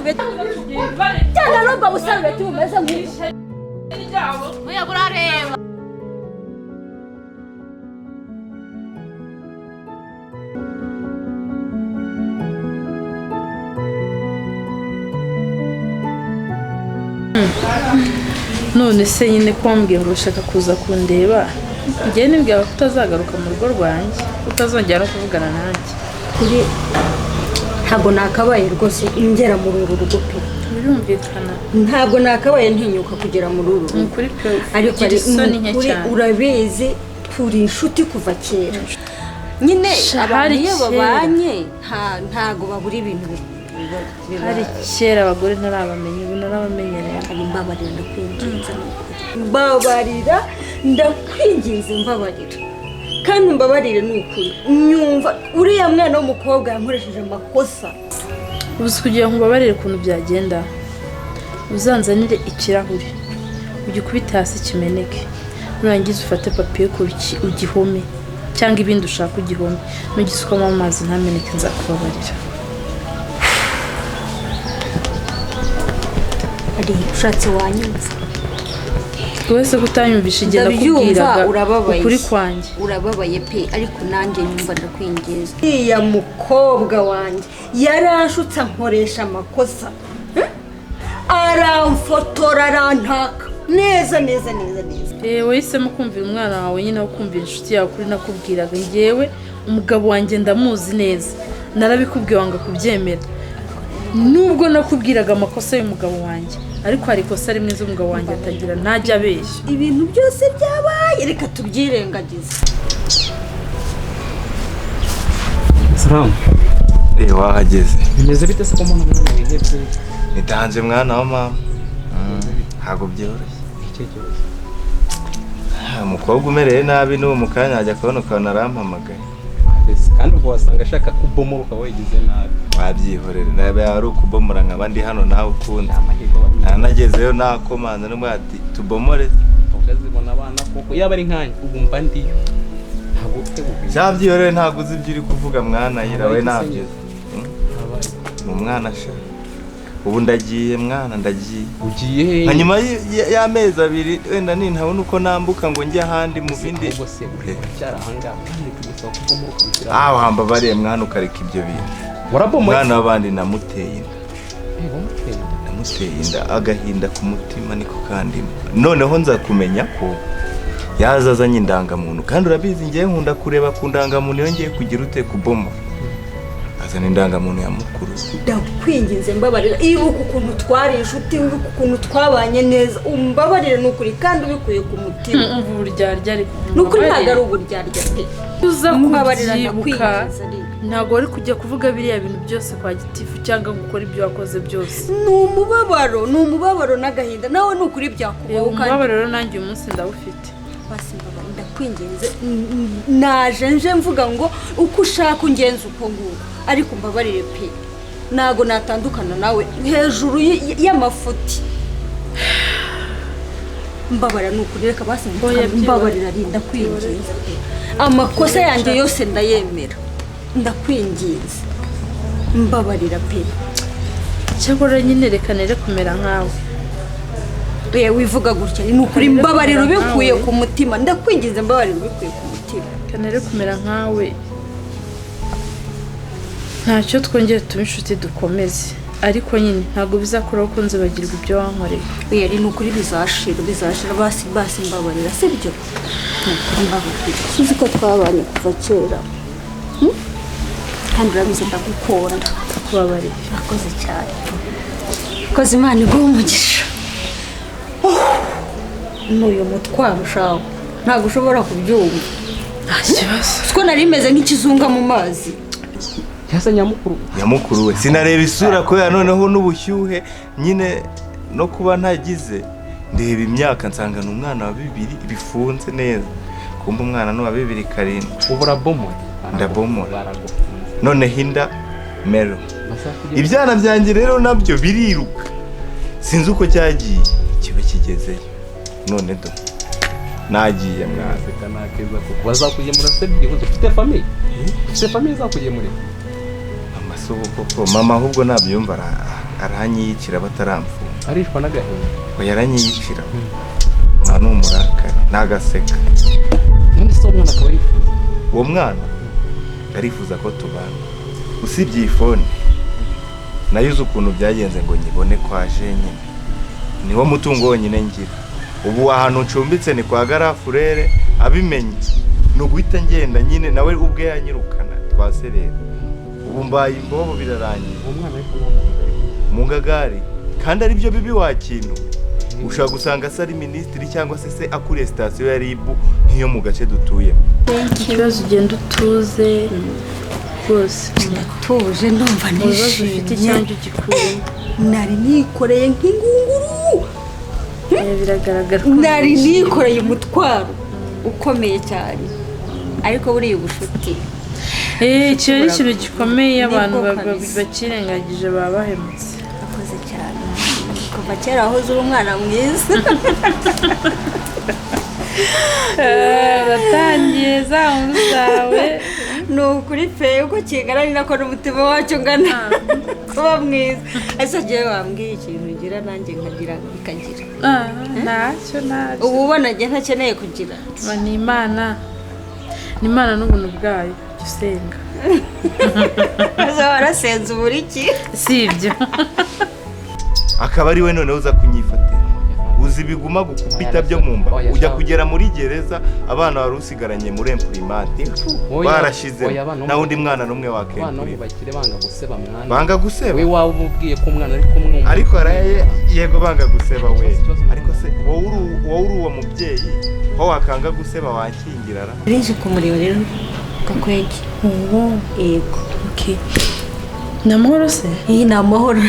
busarubeti cyane n'ubwo busarubeti bumeze nk'uko oya burareba none se nyine kwambwiye ngo ushaka kuza kundeba njye nibwira ko utazagaruka mu rugo rwanjye utazongera no kuvugana nanjye kuri ntabwo nakabaye rwose ingera muri uru rugo pe birumvikana ntabwo nakabaye ntinyuka kugera muri uru rugo kuri pe ariko ari kuri urabizi turi inshuti kuva kera nyine abantu iyo babanye ntago babura ibintu hari kera abagore ntarabamenye ubu narabamenyereye mbabarira ndakwinginze mbabarira ndakwinginze mbabarira kandi mbabarire n'ukuri nyumva uriya mwana w'umukobwa yankoresheje amakosa ubuze kugira ngo mbabarire ukuntu byagenda uzanzanire ikirahure ugikubite hasi kimeneke nurangiza ufate papiye ku ugihome cyangwa ibindi ushaka ugihome nugisukamo amazi ntameneke nzakubabarira ari ushatse wanyumva wese kutanyumvisha igenda kubwiraga ukuri kwanjye urababaye pe ariko nanjye nyumva ndakwingiza iya mukobwa wanjye yaranshutse nkoresha amakosa aramfotora arantaka neza wahisemo kumvira umwana wawe nyine wo kumvira inshuti yawe kuri nakubwiraga ngewe umugabo wanjye ndamuzi neza narabikubwiye wanga kubyemera nubwo nakubwiraga amakosa y'umugabo wanjye ariko hari ikosa rimwe z'umugabo wanjye atagira ntajya abeshya ibintu byose byabaye reka tubyirengagize salamu wahageze bimeze bite se ko umuntu mwana wihebye nitanze mwana wa mama ntabwo byoroshye umukobwa umereye nabi n'uwo mu kanya ajya kubona ukabona arampamagaye kandi ubwo wasanga ashaka kubomora ukaba wagize nabi wabyihorere nawe ari ukubomora nk'abandi hano nawe ukunda nanagezeyo nakomanza n'umwe ati tubomore ukazibona abana koko yaba ari nkanjye ubu mba ndiyo ntabwo ufite bubiri cyabyihorere ntabwo uzi ibyo uri kuvuga mwana yira we nabyo ni umwana sha ubu ndagiye mwana ndagiye ugiye he hanyuma y'amezi abiri wenda nintabona uko nambuka ngo njye ahandi mu bindi bose cyarahanga kandi tugusaba kubomora ukabikira wamba bariye mwana ukareka ibyo bintu warabomoye mwana w'abandi namuteye inda agahinda ku mutima niko kandi noneho nza kumenya ko yazazanye indangamuntu kandi urabizi ngiye nkunda kureba ku ndangamuntu iyo ngiye kugira ute kubomora azana indangamuntu ya mukuru ndakwinginze mbabarira ibuka ukuntu twari inshuti ibuka ukuntu twabanye neza umbabarire n'ukuri kandi ubikuye ku mutima uburyarya ariko n'ukuri ntabwo ari uburyarya pe uza kubyibuka ntabwo wari kujya kuvuga biriya bintu byose kwa gitifu cyangwa gukora ibyo wakoze byose ni umubabaro n'agahinda nawe n'ukuri byakubaho kandi umubabaro rero nanjye uyu munsi ndawufite basi mbabarira ndakwinginze naje nje mvuga ngo uko ushaka ungenza uko nguko ariko mbabarire pe ntago natandukana nawe hejuru y'amafuti mbabarira n'ukuri reka basi mbabarira rinda kwinginza amakosa yanjye yose ndayemera ndakwinginze mbabarira pe cyakora nyine reka nere kumera nkawe wivuga gutya ni ukuri mbabarira ubikuye ku mutima ndakwinginze mbabarira ubikuye ku mutima reka nere kumera nkawe ntacyo twongere tuba inshuti dukomeze ariko nyine ntabwo bizakuraho ko nzibagirwa ibyo wankoreye ni ukuri bizashira basi mbabarira sibyo mbabarira uzi ko twabanye kuva kera kandi urabizi ndagukunda kubabarira akoze cyane koze Imana iguhe umugisha n'uyu mutwaro ushaho ntabwo ushobora kubyumva nta kibazo ko nari imeze nk'ikizunga mu mazi yasa nyamukuru we sinareba isura ko noneho n'ubushyuhe nyine no kuba ntagize ndeba imyaka nsanga ni umwana wa 2 bifunze neza kumba umwana no wa 2 karindwi ubura bomoye ndabomora none hinda mero ibyana byanjye rero nabyo biriruka sinzi uko cyagiye kiba kigezeyo none do nagiye mwafika nakeza kuko bazakugemura se byihuze ufite famille zakugemura mama subu koko mama ahubwo nabyumva aranyiyicira bataramfunga. Arishwa n'agahinda. Ngo yaranyiyicira. Mwana umurakari nagaseka. None se umwana akaba yifuza. Uwo mwana arifuza ko tubana. Usibye iyi phone nayuze ukuntu byagenze ngo nyibone kwa nyine. Niwo mutungo wonyine ngira. Ubu ahantu ncumbitse ni kwa Garafurere abimenye. No guhita ngenda nyine nawe ubwe yanyirukana twaserera. Ubu mbaye imbobo birarangiye. Umwana ariko mu ngagari kandi ari byo bibi wakintu. Ushaka gusanga se ari ministri cyangwa se akuriye station ya RIB nk'iyo mu gace dutuye. Ikibazo ugenda utuze rwose tuje ndumva nishimye icyanjye gikuru nari nikoreye nk'ingunguru biragaragara ko nari nikoreye umutwaro ukomeye cyane ariko buriya ubushuti icyo ari ikintu gikomeye abantu bakirengagije baba bahemutse. akoze cyane kuva kera ahoze uri umwana mwiza ratangiye za nkuru zawe ni ukuri pe uko kingana ni nako n'umutima wacyo ngana kuba mwiza ese agiye wambwiye ikintu ugira nanjye nkagira bikagira ntacyo ubu ubona njye ntakeneye kugira ni imana n'ubuntu bwayo usenga warasenze uburiki si ibyo akaba ari we noneho uza kunyifatira uzi biguma gukupita byo mumba ujya kugera muri gereza abana wari usigaranye muri imprimante barashize na undi mwana numwe wakemura bakire banga guseba mwana banga guseba we wawe umubwiye ko umwana ari kumwumva ariko araye yego banga guseba we ariko se wowe uri uwo mubyeyi ho wakanga guseba wankingirara rije kumureba rero Gakwege yego okay namahoro se iyi namahoro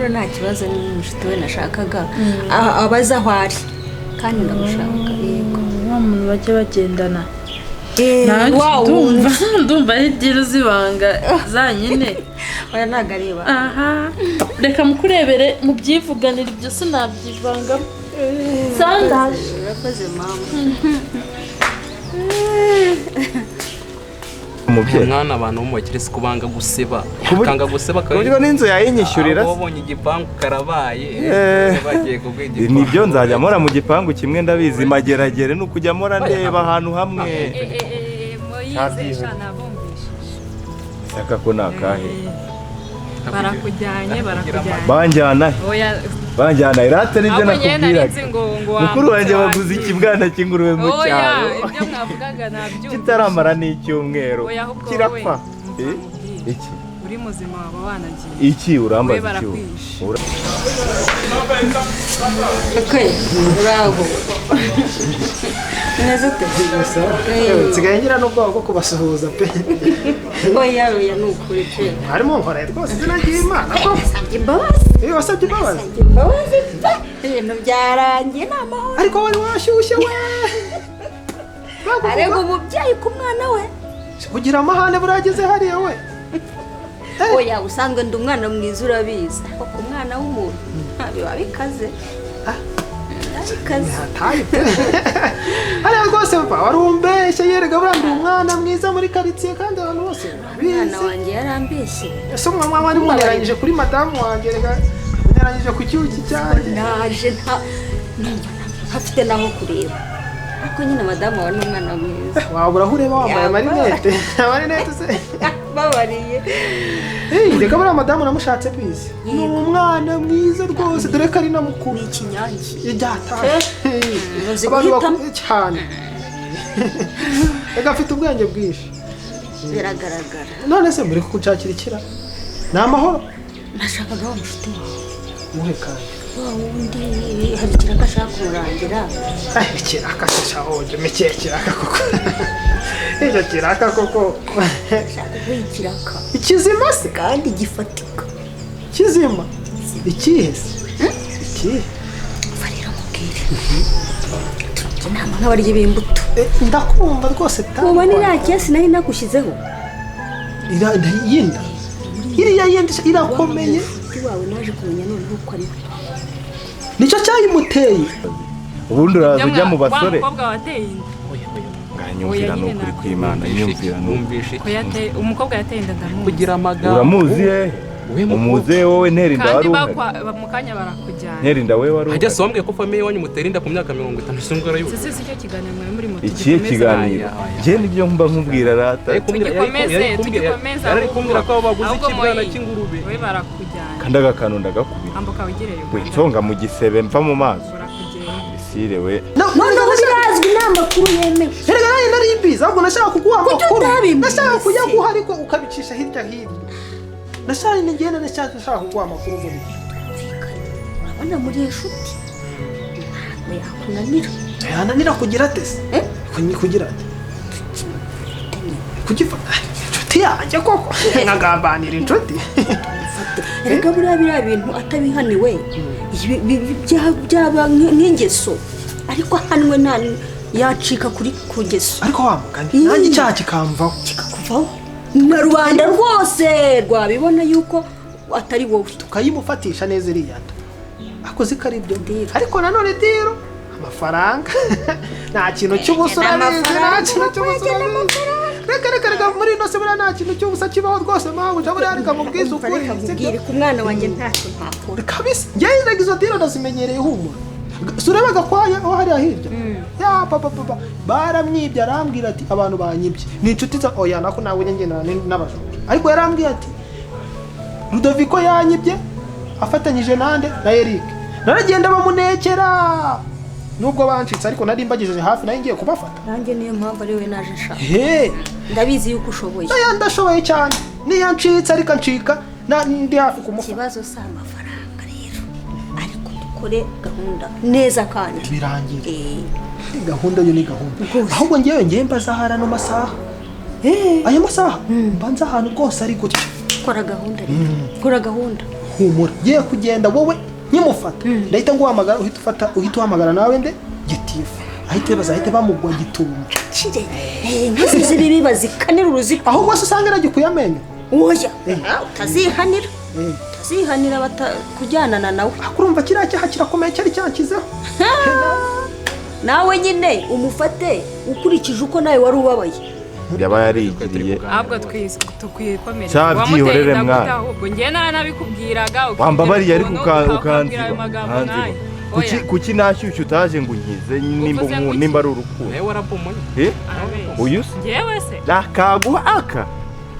nta kibazo n'inshuti we nashakaga abaza aho ari kandi ndamushaka yego wa muntu bajya bagendana ndumva ari diro zibanga zanyine oya ntago areba reka mukurebere mubyivuganira ibyo sinabyivangamo sandaje urakoze mama umwana abantu mu bakire siko banga guseba akanga guseba kandi n'inzu yayinyishyurira wabonye igipangu karabaye bagiye kugwida nibyo nzajya mora mu gipangu kimwe ndabizi mageragere no kujya mora ndeba ahantu hamwe Moyize nabumbishije saka ko nakahe barakujyanye banjyana oya banjyana irate nibyo nakubwira ngo mukuru wanjye baguze ikibwana cy'ingurube mu cyaro ibyo mwavugaga nabyumva kitaramara n'icyumweru kirapfa iki uri muzima waba wanagiye iki urambaza bravo neza gusa nsigaye ngira n'ubwoba bwo kubasuhuza pe oya nukuri pe harimo nkora rwose sinagiye imana ko imbabazi wasabye imbabazi ibintu byarangiye n'amahoro ariko wari washyushye we arega umubyeyi ku mwana we kugira amahane burageze hariya we oya usanzwe ndi umwana mwiza urabizi ariko ku mwana w'umuntu biba bikaze hariya rwose papa wari umbeshye yerega burandi umwana mwiza muri karitsiye kandi abantu bose umwana wanjye yarambeshye ese umwana wari munyaranyije kuri madamu wanjye rega munyaranyije ku cyuki cyanjye naje ntafite naho kureba ariko nyine madamu wawe ni umwana mwiza wabura aho ureba wambaye amarinete amarinete se babariye reka buriya madamu namushatse bizi ni umwana mwiza rwose dore ko ari na mukuru ikinyange ibyataye abantu bakuru cyane reka afite ubwenge bwinshi biragaragara none se muri kugucakira ikira ni amahoro nashakaga wa mushuti wawe muhe kandi wundi hari ikiraka ashaka kumurangira ikiraka se shahoje meke kiraka koko icyo kiraka koko ashaka ikiraka ikizima se kandi gifatika kizima ikihe se ikihe farira mubwire inama nk'abarya b'imbuto ndakumva rwose ubu ni ya kesi nari nagushyizeho yinda iriya yindi irakomeye wawe naje kumenya noneho uko ari nicyo cyayimuteye ubundi uraza ujya mu basore umukobwa wateye inda nganyumvira no kuri kwimana nyumvira no numvishe umukobwa yateye inda ndamuzi kugira amagambo uramuzi umuze wowe nterinda kandi wari mu kanya barakujyana. nterinda wewe wari Hajya se wambwiye ko famille wanyu muterinda ku myaka 50 sungura yuko. Si cyo kiganiro muri moto. ikihe kiganiro je nibyo mba nkubwira rata Yari kumbwira ko baguze ikibwana cy'ingurube. We barakujyana. kandi agakantu ndagakubira Ambuka wigereye. we tonga mu gisebe mva mu maso Barakujyana. isire we none birazwi n'amakuru yemewe erega nayo nari ibizi ahubwo nashaka kuguha amakuru utabimbwiye nashaka se? kujya guha ariko ukabicisha hirya hirya nashaka kuguha amakuru ngo urabona muri inshuti ntabwo yakunanira yananira kugira ate se kugira ate kugifata inshuti yanjye koko nkagambanira inshuti erega biriya bintu atabihaniwe byaba nk'ingeso ariko ahanwe nta yacika ku ngeso ariko wamugani nanjye icyaha kikamvaho kikakuvaho na rubanda rwose rwabibona yuko atari wowe tukayimufatisha neza iriya nda akoze ko ari ibyo ariko nanone diro amafaranga nta kintu cy'ubusa urabizi nta kintu cy'ubusa reka muri ino se buriya nta kintu cy'ubusa kibaho rwose mpamvu ujya buriya reka mubwize ukuri mbwire ku mwana wanjye ntacyo ntakora kabisa njyewe rega izo diro ndazimenyereye humura sureba gakwaya aho hariya hirya ya papa baramwibye arambwira ati abantu banyibye ni inshuti za oya nako nawe ngendana n'abajura ariko yarambwiye ati Rudoviko yanyibye afatanyije nande na Eric naragenda bamunekera nubwo bancitse ariko nari mbagejeje hafi nayo ngiye kubafata nanjye niyo mpamvu ari we naje nshaka he ndabizi yuko ushoboye oya ndashoboye cyane niyo ncitse ariko ncika ndi hafi kumufata ikibazo si amafaranga rero ariko dukore gahunda neza kandi birangira gahunda yo ni gahunda ahubwo ngewe mbazahara no masaha aya masaha mbanza ahantu rwose ari gutya kora gahunda rero kora gahunda humura giye kugenda wowe nkimufata ndahita nguhamagara uhita uhamagara nawe nde gitifu ahite bamugwa gitumba kire nk'izi bibi bazikanira uruziko ahubwo se usanga nagikuye amenyo oya utazihanira utazihanira batakujyanana nawe urumva kiriya cyaha kirakomeye cyari cyankizeho nawe nyine umufate ukurikije uko nawe wari ubabaye yaba yarigiriye ahubwo tukwikomereza cyabyihorere mwana ahubwo njye nabikubwiraga wambabariye ariko ukanziba kuki nashyushye utaje ngo unkize nimba ari urukundo Ewe warapomoye. uyu se njyewe se nakaguha aka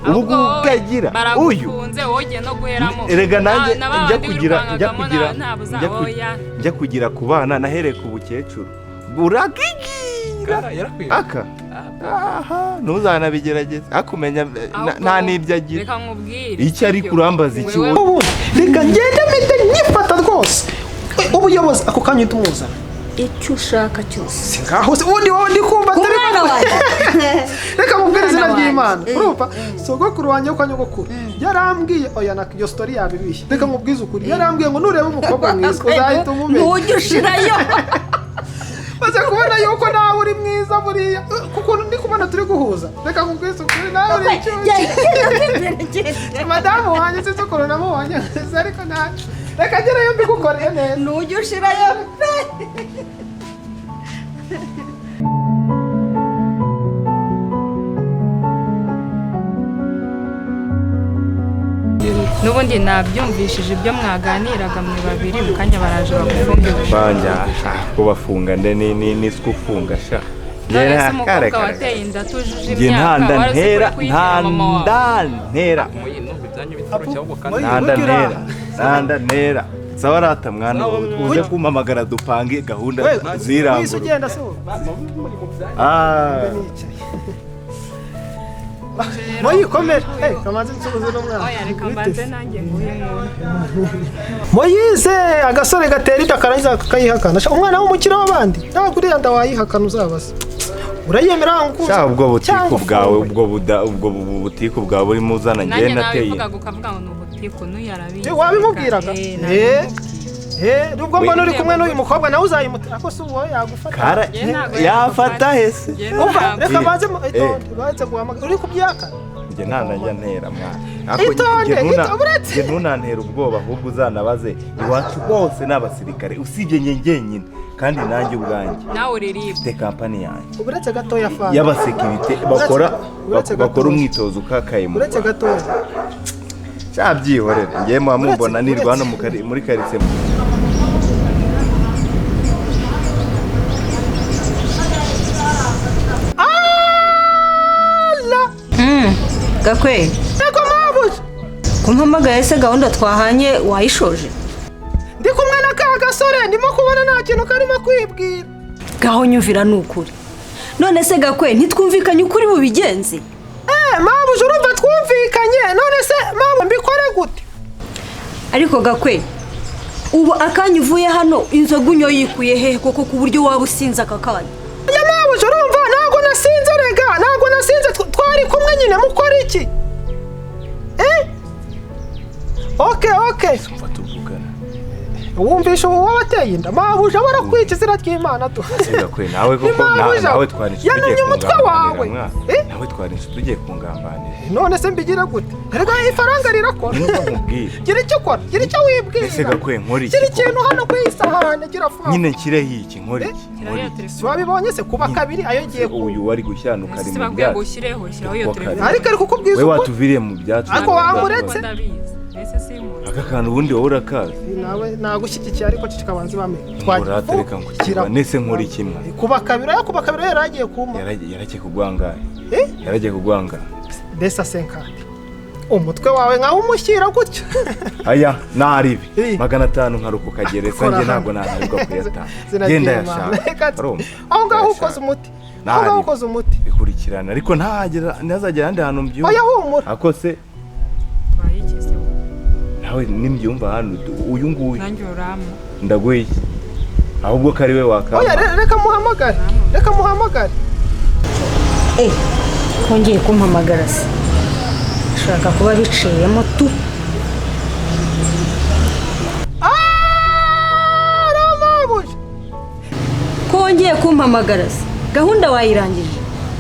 ubu ukagira uyu baragufunze wogiye no guheramo erega nanjye njya kugira ku bana nahereye ku bukecuru buragigira aka aha ntuzanabigerageze akumenya nta n'ibyo agira reka nkubwire icyo ari kurambaza iki ubu reka ngende mpite nyifata rwose ubuyobozi ako kanya uhita umuzana icyo ushaka cyose singaho se ubundi wowe ndi kumva atari umwana wanjye reka mubwire izina ry'Imana urumva sogokuru wanjye kwa nyogokuru yarambwiye oya na iyo story yabibishye reka mubwize ukuri yarambwiye ngo nureba umukobwa mwiza uzahita umumenya ntujye ushirayo maze kubona yuko nawe uri mwiza buriya kuko ndi kubona turi guhuza reka mubwize ukuri nawe uri icyuzi madamu wanjye sinzi ukuntu namubonye ariko ntacyo reka ngerayo mbigukoreye neza ntujye ushirayo n'ubundi nabyumvishije ibyo mwaganiraga mwe babiri mu kanya baraje bagufunga banja ko bafunga nde ni ufunga sha none se umukobwa wateye inda tujuje nge imyaka ntandantera ntandantera sawa rata mwana uze kumpamagara dupange gahunda zirangura moyikomere kamaze nsubize n'umwana oya reka mbanze nanjye nguhe moyize agasore gatera inda karangiza kakayihakana umwana w'umukire w'abandi ntabwo uriya nda wayihakana uzabaza urayemera sha ubwo butiku bwawe burimo uzana nge nateye nanjye nabivugaga ukavuga ngo ni ubutiku n'uyarabizi wabimubwiraga nubwo mbona uri kumwe n'uyu mukobwa nawe uzayimutira ako si uwo yagufata yafata hese reka baze guhamagara uri kubyakana nge ntanajya ntera mwana nge ntunantera ubwoba ahubwo uzanabaze iwacu bose ni abasirikare usibye nge ngenyine kandi nanjye ubwanjye nawe uririba mfite kampani yanjye uretse gatoya fana y'abasekirite bakora umwitozo ukakaye mu uretse gatoya Cyabyihorere ngiye mumbona nirwa hano muri karitsiye. Gakwe Ego mabuja kumpamagaye se gahunda twahanye wayishoje? Ndi kumwe na ka gasore ndimo kubona nta kintu karimo kwibwira. Gaho nyumvira nukuri. None se Gakwe ntitwumvikanye ukuri bubigenze? Mabuja urumva twumvikanye none se mabu mbikore gute? Ariko Gakwe ubu akanya uvuye hano inzoga unyo yikuye hehe koko ku buryo waba usinze aka kanya? Ya mabuja urumva ntago nasinze rega ntago nasinze twari kumwe nyine mukora iki? Okay. Wumvisha uwo wateye inda mabuja barakwica izina ry'Imana tu. Gakwe nawe koko nawe twanishe yanumye umutwe wawe. Nawe twanishe tugiye kungambanira. None se mbigira gute? Erega ifaranga rirakora. Gira icyo ukora, gira icyo wibwira. Ese Gakwe nkora iki? Gira ikintu hano ku isahane gira vuba. Nyine nkireho iki nkora iki? Wabibonye se kuba kabiri ayo giye ku. Uyu wari gushyana ari mu byacu. Gushyireho iyo telefone. Ariko kukubwiza we uko. watuviriye mu byacu. Ariko wamuretse. Aka kantu ubundi wowe urakazi. Nawe nagushyigikiye ariko cicikabanze bamenye. Twatereka ngo kira nese nkora ikimwe. Kuba kabiri yaragiye kuma. Yaragiye kugwanga. Yaragiye kugwanga. Desa 50. Umutwe wawe nkaho umushyira gutyo. Aya naribi 500 nkaruko kagereza nge ntabwo nanabirwa kuyata. Genda yashaka. Aho ngaho ukoze umuti. Aho ngaho ukoze umuti. Bikurikirana ariko ntazagera handi hantu mbyumva. Oya humura. Akose nawe nimbyumva hano uyu nguyu nanjye uramo ndaguye ahubwo kari we wakamba. Oya reka muhamagare. Kongeye kumpamagara se shaka kuba biciyemo tu. Mabuja Kongeye kumpamagara se gahunda wayirangije?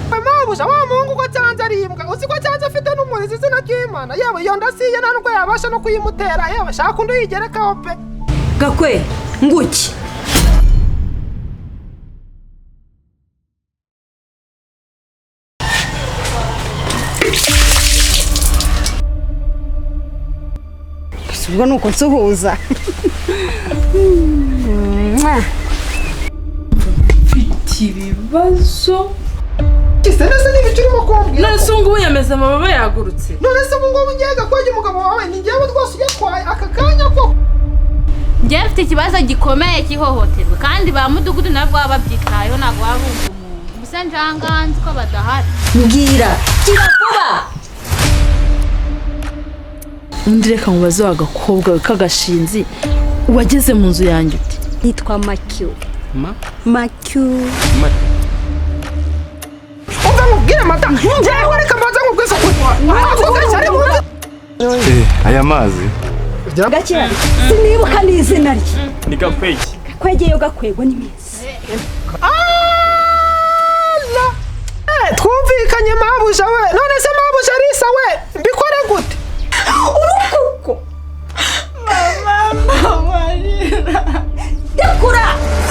Mabuja wa muhungu ko cyanze ari imbwa uzi ko cyanze afite n'umurizi izina ry'Imana yewe iyo ndasiye ntabwo yabasha no kuyimutera yewe shaka undi yigerekaho pe. Gakwe nguki ubwo nuko nsuhuza. Mfite ibibazo. Nese n'ibicurimo kumbwira. None se ngubu yameze amababa yagurutse. None se ngo ngiye Gakwege umugabo wawe ni ngiye rwose yatwaye aka kanya ko. Njye mfite ikibazo gikomeye cy'ihohoterwa kandi ba mudugudu nabwo baba babyitayeho ntabwo waba wumva umuntu. Gusa njanganzi ko badahari. Mbwira kira vuba. Undi reka mubaze wa gakobwa k'agashinzi wageze mu nzu yanjye uti nitwa Makyu. Makyu. Umva mubwire mata. Njyewe reka mbaza nkubwiza ko. Aya mazi. Gakira. Sinibuka n'izina rye. Ni Gakwege. Gakwege yo Gakwego ni meza.